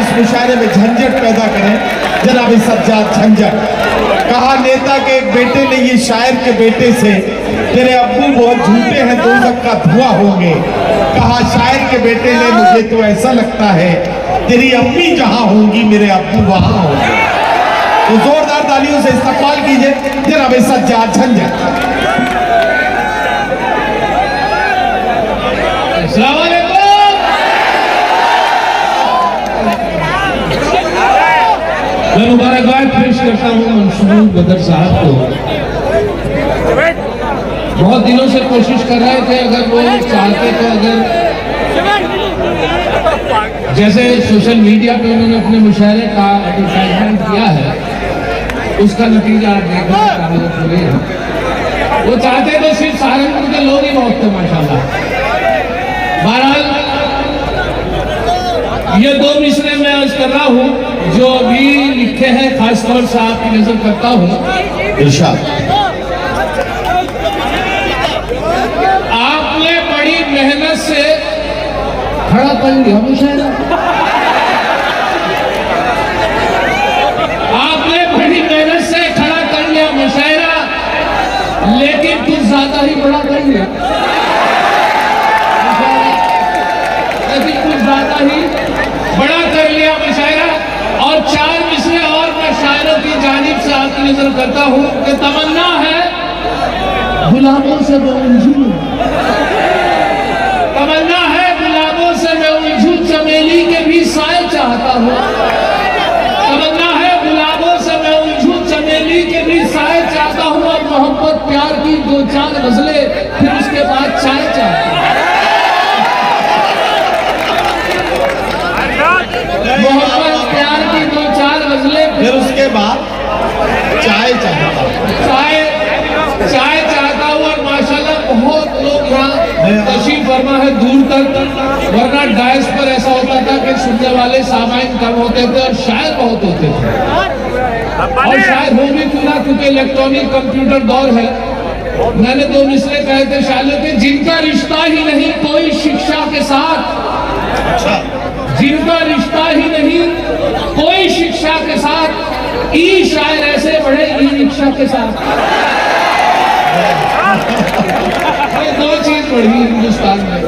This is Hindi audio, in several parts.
इस मुशायरे में झंझट पैदा करें। जनाब सज्जाद झंझट, कहा नेता के एक बेटे ने ये शायर के बेटे से, तेरे अब्बू बहुत झूठे हैं, दोज़ख का धुआं होंगे। कहा शायर के बेटे ने, मुझे तो ऐसा लगता है तेरी अम्मी जहां होंगी मेरे अब्बू वहां होंगे। तो जोरदार तालियों से इस्तकबाल कीजिए जनाब सज्जाद झंझट। मैं मुबारकबाद पेश करता हूँ मंसूर बदर साहब को। बहुत दिनों से कोशिश कर रहे थे, अगर वो चाहते तो अगर जैसे सोशल मीडिया पे उन्होंने अपने मुशायरे का एडवर्टाइजमेंट किया है, उसका नतीजा आप देखने में कामयाब हुए हैं। वो चाहते तो सिर्फ सहारनपुर के लोग ही बहुत थे माशाल्लाह। बहरहाल ये दो मिसरे मैं अर्ज कर रहा हूँ जो अभी लिखे हैं, खासतौर से आपकी नजर करता हूँ। इरशाद। आपने बड़ी मेहनत से खड़ा कर लिया मुशायरा, आपने बड़ी मेहनत से खड़ा कर लिया मुशायरा, लेकिन कुछ ज्यादा ही बड़ा कर लिया, लेकिन कुछ ज्यादा ही बड़ा कर लिया मुशायरा। और चार मिसरे और मैं शायरों की जानिब से आपकी नजर करता हूँ कि तमन्ना है गुलाबों से मैं उलझूं, तमन्ना है गुलाबों से मैं उलझूं, चमेली के भी साए चाहता हूँ। तमन्ना है गुलाबों से मैं उलझूं, चमेली के भी साए चाहता हूँ। और मोहब्बत प्यार की दो चार गजलें, फिर उसके बाद चाय चाहता हूँ। मोहब्बत प्यार की दो चार गजलें, फिर उसके बाद चाय चाहता हूँ। चाय चाहता हूँ। और माशाल्लाह बहुत लोग यहाँ तशरीफ फरमा है दूर तक, वरना डायस पर ऐसा होता था कि सुनने वाले सामाइन कम होते थे और शायर बहुत होते थे। और शायर हो भी क्यों ना, क्योंकि इलेक्ट्रॉनिक कंप्यूटर दौर है। मैंने दो मिसरे कहे थे शायरों के, जिनका रिश्ता ही नहीं कोई शिक्षा के साथ, जिनका रिश्ता ही नहीं कोई शिक्षा के साथ, ई शायर ऐसे बढ़े ई रिक्शा के साथ। दो चीज बढ़ी हिंदुस्तान में,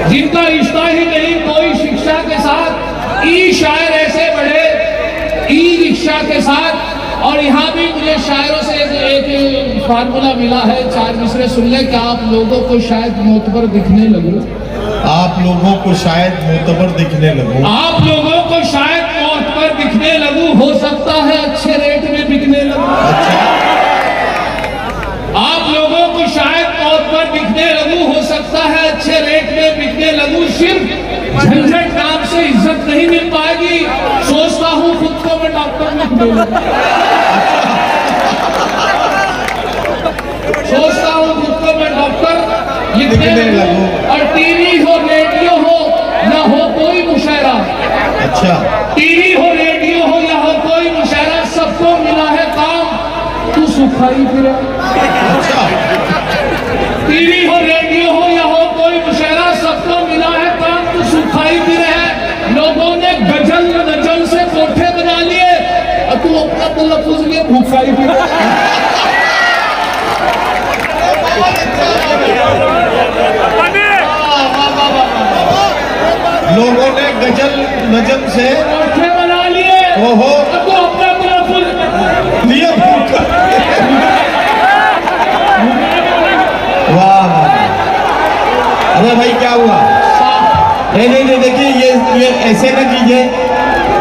जिनका रिश्ता ही नहीं कोई शिक्षा के साथ, ई शायर ऐसे बढ़े ई रिक्शा के साथ। और यहाँ भी मुझे शायरों से एक फार्मूला मिला है, चार मिसरे सुन ले कि आप लोगों को शायद मोतबर दिखने लगूं, आप लोगों को शायद मोतबर दिखने लगूं, आप लोगों को शायद मोतबर दिखने लगूं, हो सकता है अच्छे रेट में बिकने लगूं। आप लोगों को शायद मोतबर दिखने लगूं, हो सकता है अच्छे रेट में बिकने लगूं। सिर्फ झंझट नाम से इज्जत नहीं मिल पाएगी, सोचता हूँ खुद को मैं डॉक्टर लिखने लगूं, सोचता हूँ खुद को मैं डॉक्टर लिखने लगूं। और टीवी हो रेडियो हो या हो कोई मुशायरा, अच्छा टीवी हो रेडियो हो या हो कोई मुशायरा, सबको मिला है काम, तू सुखाई फिरे। अच्छा, टीवी हो रेडियो हो या हो कोई मुशायरा, सबको मिला है काम, तू सुखाई फिरे। लोगों ने गजल नजल से कोठे बना लिए और तू अपना तलफ्फुज़ लिए भूखाई फिरे। लोगों ने गजल नजम से कोठे बना लिए, ओहो, तो अपना तलफ्फुज़ लिए भूखा। वाह, अरे भाई क्या हुआ? नहीं, देखिए ये ऐसे ना कीजिए,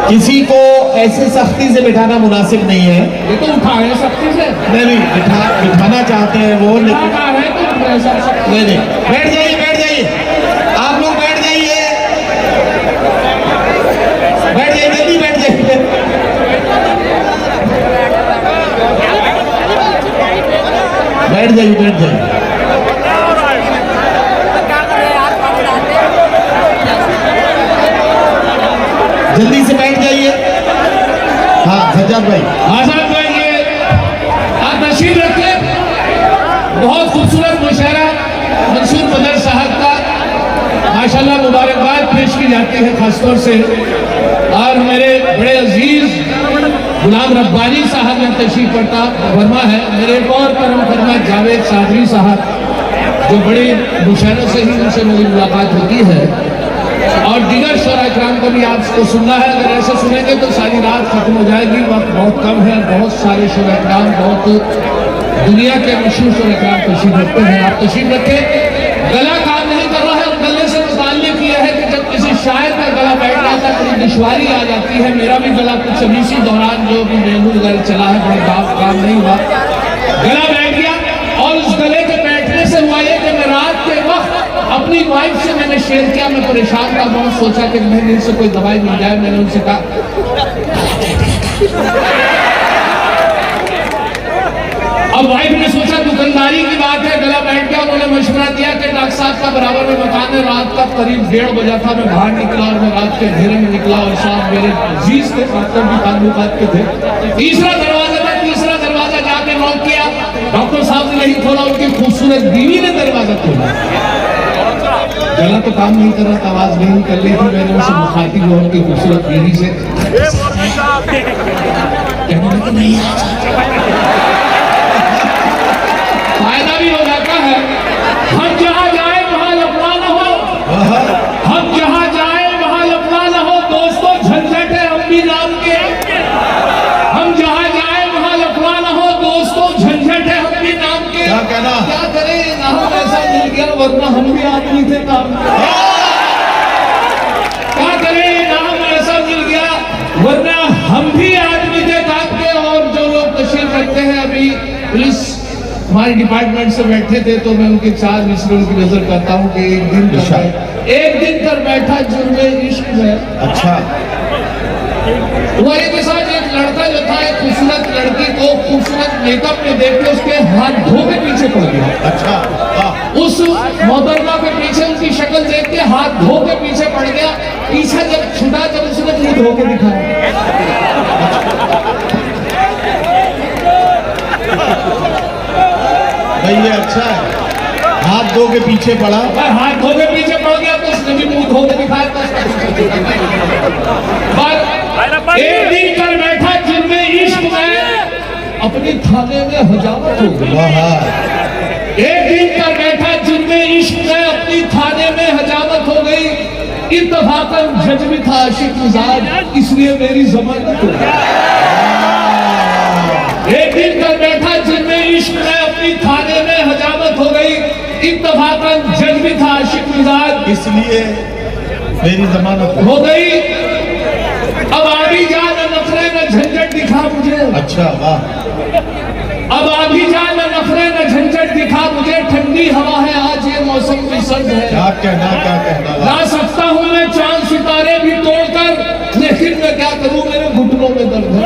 किसी को ऐसे सख्ती से बिठाना मुनासिब नहीं है। ये तो उठा है सख्ती से, नहीं बिठाना चाहते हैं वो, लेकिन नहीं, बैठ जाइए आप लोग, बैठ जाइए जल्दी बैठ जाइए। बैठ जाइए। जल्दी से बैठ जाइए। हाँ सज्जाद भाई, आजाद भाई ये आप तशरीफ रखिए। बहुत खूबसूरत मुशायरा मंसूर बदर साहब का माशाल्लाह मुबारकबाद पेश की जाती है, खासतौर से और मेरे बड़े अजीज गुलाम रब्बानी साहब यहाँ तशरीफ फरमा है। मेरे एक और परम फरमा जावेद सादरी साहब, जो बड़े मुशर्रफ से ही उनसे मेरी मुलाकात होती है, और दीगर शोरा इकराम को भी आपको सुनना है। अगर ऐसे सुनेंगे तो सारी रात खत्म हो जाएगी, वक्त बहुत कम है। बहुत सारे शोरा इकराम, बहुत दुनिया के मशहूर शोरा इकराम तशरीफ रखते हैं। आप तशरीफ रखें। गला काम नहीं कर रहा है, गले से मुताल्लिक यह है कि जब किसी शायर का गला बैठ जाता है बड़ी दुश्वारी आ जाती है। मेरा भी गला कुछ अभी इसी दौरान जो भी मेनू वगैरह चला है, बड़ा काम नहीं हुआ, गला बैठ गया। और उस गले के बैठने से हुआ ये कि मैं रात के वक्त अपनी वाइफ से मैंने शेयर किया, मैं परेशान था, बहुत सोचा कि मैंने इनसे कोई दवाई मिल जाए। मैंने उनसे कहा, अब वाइफ ने सोचा दुकानदारी की बात है, गला बैठ गया। उन्होंने मशवरा दिया कि डॉक्टर साहब का बराबर में मकान है। रात का करीब 1:30 बजा था, मैं बाहर निकला और मैं रात के अंधेरे में निकला, और साहब मेरे अजीज थे, डॉक्टर भी ताल्लुकात के थे। तीसरा दरवाजा था, तीसरा दरवाजा जाके नॉक किया, डॉक्टर साहब ने नहीं खोला, उनकी खूबसूरत बीवी ने दरवाजा खोला। गला तो काम नहीं कर रहा था, आवाज नहीं निकल रही थी। मैंने उनसे मुखातिब हुआ उनकी खूबसूरत बीवी से, नहीं फायदा भी हो जाता है। हम जहां जाए वहां लफड़ा न हो, हम जहां जाए वहां लफड़ा न हो। दोस्तों झंझट है हम भी नाम के, हम जहां जाए वहां लफड़ा न हो। दोस्तों झंझट है हम भी नाम के। क्या कहना, क्या करें, नाम ऐसा मिल गया, वरना हम भी आदमी थे काम के। क्या करें, नाम ऐसा मिल गया, वरना हम भी आदमी थे काम के। और जो लोग तशरीफ रखते हैं, अभी पुलिस हमारे डिपार्टमेंट से बैठे थे, तो मैं उनके 4 मिसरों की नजर करता हूँ कि एक दिन कर बैठा जुर्मे इश्क में। अच्छा, हुआ के साथ एक लड़का जो था, एक खूबसूरत लड़की को खूबसूरत मेकअप में देख के उसके हाथ धो के पीछे पड़ गया। अच्छा, उस मोहतरमा के पीछे उसकी शक्ल देख के हाथ धो के पीछे पड़ गया। पीछे जब छुटा, जब उसने मुंह धो के दिखाया, भाई ये अच्छा है, हाथ धो के पीछे पड़ा, हाथ धो के पीछे पड़ गया, तो उसने भी मुंह धो के दिखाया। पर एक दिन कर बैठा जिनमें इश्क में अपनी थाने में हजामत हो गई। एक दिन कर बैठा जिनमें इश्क में अपनी थाने में हजामत हो गई। इत्तफाकन जज भी था आशिक मिजाज, इसलिए मेरी जमानत हो गई। एक दिन कर बैठा जिनमें इश्क में अपनी थाने में हजामत हो गई। इत्तफाकन जज भी था आशिक मिजाज, इसलिए मेरी जमानत हो गई। अब आभी जा न नफरे न झंझट दिखा मुझे। अच्छा, वाह। अब आभी जा न नफरे न झंझट दिखा मुझे। ठंडी हवा है आज, ये मौसम भी सर्द है। क्या कहना, क्या कहना, ला सकता हूँ मैं चांद सितारे भी तोड़कर, लेकिन मैं क्या करूँ, मेरे घुटनों में दर्द है।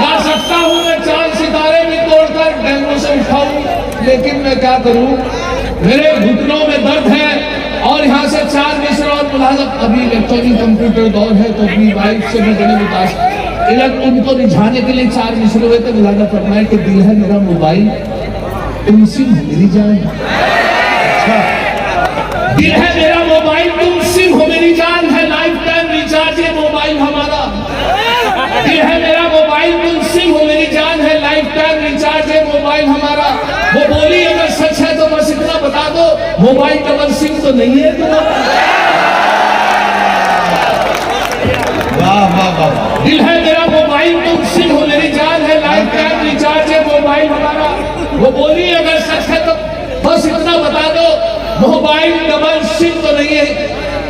ला सकता हूँ मैं चांद सितारे भी तोड़कर, डैमों से उठाऊं, लेकिन मैं क्या करूं, मेरे घुटनों में दर्द है। और यहाँ से 4 मिसर और मुलाजम, अभी इलेक्ट्रॉनिक कंप्यूटर दौर है, तो अपनी वाइफ से भी बड़े मुतासिर, उनको रिझाने के लिए 4 मिसर हुए थे। मुलाजम फरमाए कि दिल है मेरा मोबाइल, तुमसे मेरी जान। अच्छा, दिल है मेरा मोबाइल, तुम सिम हो मेरी जान है। लाइफ टाइम रिचार्ज है मोबाइल हमारा। दिल है मेरा मोबाइल, तुम सिम हो मेरी जान है। लाइफ टाइम रिचार्ज है मोबाइल हमारा। वो बोली अगर सच है तो बस इतना बता दो, मोबाइल डबल सिम तो नहीं है तुम्हारा। वाह वाह वाह। दिल है मेरा मोबाइल, तुम सिम हो मेरी जान है। लाइफ टाइम रिचार्ज है मोबाइल हमारा। वो बोली अगर सच है तो बस इतना बता दो, मोबाइल डबल सिम तो नहीं है।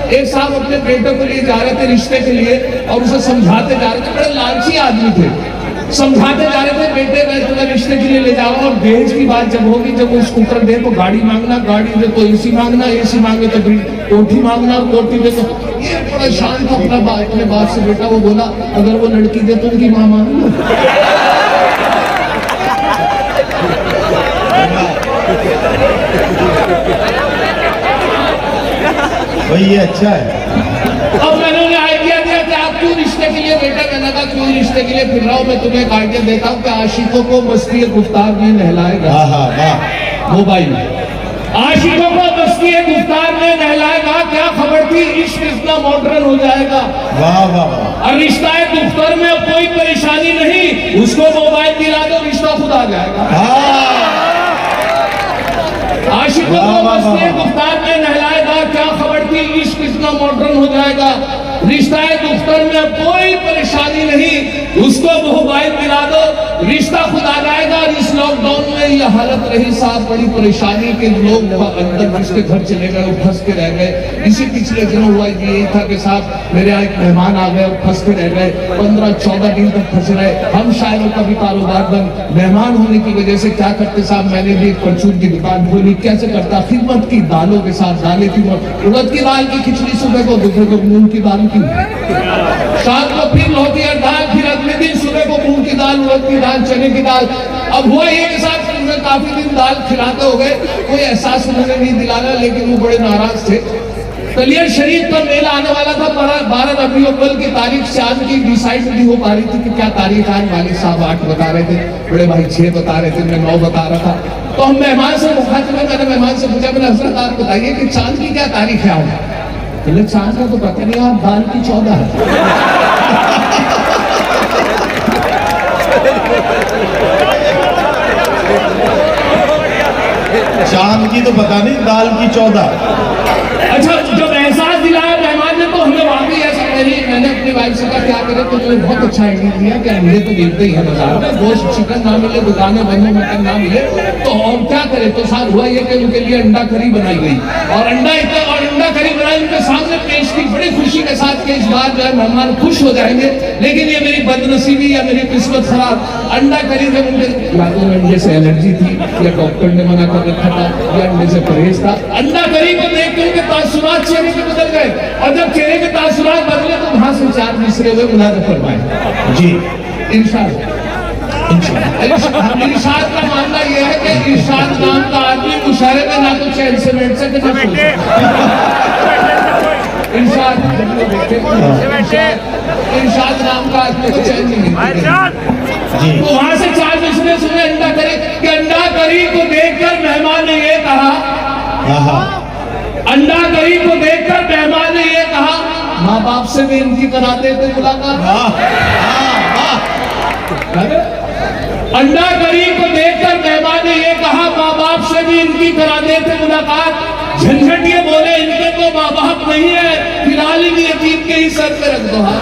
एक साहब अपने बेटे को लिए जा रहे थे रिश्ते के लिए, और उसे समझाते जा रहे थे, बड़े लालची आदमी थे। समझाते जा रहे थे, बेटे मैं तुम्हें रिश्ते के लिए ले जाऊंगा, और दहेज की बात जब होगी, जब वो स्कूटर दे तो गाड़ी मांगना, गाड़ी दे तो एसी मांगना, एसी मांगे तो कोठी मांगना, कोठी दे तो। ये बड़ा शांत अपने बाप से बेटा वो बोला, अगर वो लड़की दे तो उनकी माँ मांगना। भाई ये अच्छा है। अब मैंने उन्हें आइडिया दिया कि आप क्यों रिश्ते के लिए, बेटा मैंने कहा क्यों रिश्ते के लिए फिर रहा हूं। मैं तुम्हें एक आइडिया देता हूं कि आशिकों को मस्ती गुफ्तार में नहलाएगा। वाह वाह। मोबाइल आशिकों को मस्ती गुफ्तार में नहलाएगा, क्या खबर थी इश्क इतना मॉडर्न हो जाएगा। वाह वाह वाह। और रिश्ता गुफ्तार में अब कोई परेशानी नहीं, उसको मोबाइल दिला दो रिश्ता खुद आ जाएगा। आशिकों को मस्ती गुफ्तार में नहलाएगा, क्या खबर थी इश्क इतना मॉडर्न हो जाएगा। रिश्ता गुफ्तार में अब कोई परेशानी नहीं, उसको मोबाइल दिला दो रिश्ता खुद आ जाएगा। और इस लॉकडाउन में ये हालत रही साहब, बड़ी परेशानी के लोग अंदर जिसके घर चले गए वो फंस के रह गए। इसी पिछले दिनों हुआ यही था कि साहब मेरे यहाँ एक मेहमान आ गए, फंस के रह गए, 15-14 दिन तक फंसे रहे। हम शायरों का भी कारोबार बंद, मेहमान होने की वजह से क्या करते साहब, मैंने भी एक परचून की दुकान खोली। कैसे करता, खिदमत की दालों के साथ दालें थी, उड़द की दाल की खिचड़ी सुबह को, दोपहर को मूंग की दाल की, शाम को फिर लौकी और दाल, फिर अगले दिन सुबह को मूंग की दाल, उड़द की दाल, चने की दाल। अब हुआ ये के साथ काफी दिन दाल खिलाते हो गए, कोई एहसास उन्होंने नहीं दिलाना, लेकिन वो बड़े नाराज थे। कलियर शरीफ का मेला आने वाला था, 12 रबीउल अव्वल की तारीख शाम की डिसाइड नहीं हो पा रही थी कि क्या तारीख आज। वालिद साहब 8 बता रहे थे, बड़े भाई 6 बता रहे थे, मैं 9 बता रहा था। तो हम मेहमान से मैंने मेहमान से पूछा, मैंने हजरत आप बताइए कि चांद की क्या तारीख है आज। बोले चांद का तो पता नहीं, आप दाल की 14 है। चांद की तो पता नहीं, दाल की 14। अच्छा, जब एहसास दिलाया मेहमान ने तो हमें वाकई ऐसा मैंने अपनी वाइफ से कहा क्या करें, तो तुम्हें बहुत अच्छा आइडिया दिया कि अंडे तो मिलते ही है बाजार में, गोश्त चिकन ना मिले, दुकानें बंद हो, मटन ना मिले, तो और क्या करें। तो साथ हुआ ये कि उनके लिए अंडा करी बनाई गई, और अंडा करी बनाई उनके सामने पेश की बड़ी खुशी के साथ कि इस बार जो है मेहमान खुश हो जाएंगे। लेकिन ये मेरी बदनसीबी या मेरी किस्मत खराब, अंडा करी जब उनके या तो अंडे से एलर्जी थी, या डॉक्टर ने मना कर रखा था, या अंडे से परहेज था। अंडा करी को देख के उनके तासुरात चेहरे के बदल गए, और जब चेहरे के तासुरात बदले तो वहां से 4 मिसरे हुए मुलाज़ फरमाए। जी इरशाद का मामला यह है कि इरशाद नाम का आदमी मुशायरे में ना तो चैन से बैठ सके ना सो सके। इरशाद नाम का आदमी को चैन नहीं मिलती। तो वहां से 4 मिसरे सुने अंडा करी कि अंडा करी को देखकर मेहमान ने ये कहा, अंडा करी को देखकर मेहमान ने ये कहा, माँ बाप से भी इनकी करा देते मुलाकात। अंडा करी को देखकर मेहमान ने ये कहा, माँ बाप से भी इनकी करा देते मुलाकात। झंझट ये बोले इनके तो माँ बाप नहीं है, फिलहाल इन यतीम के ही सर पे रख दो हाथ।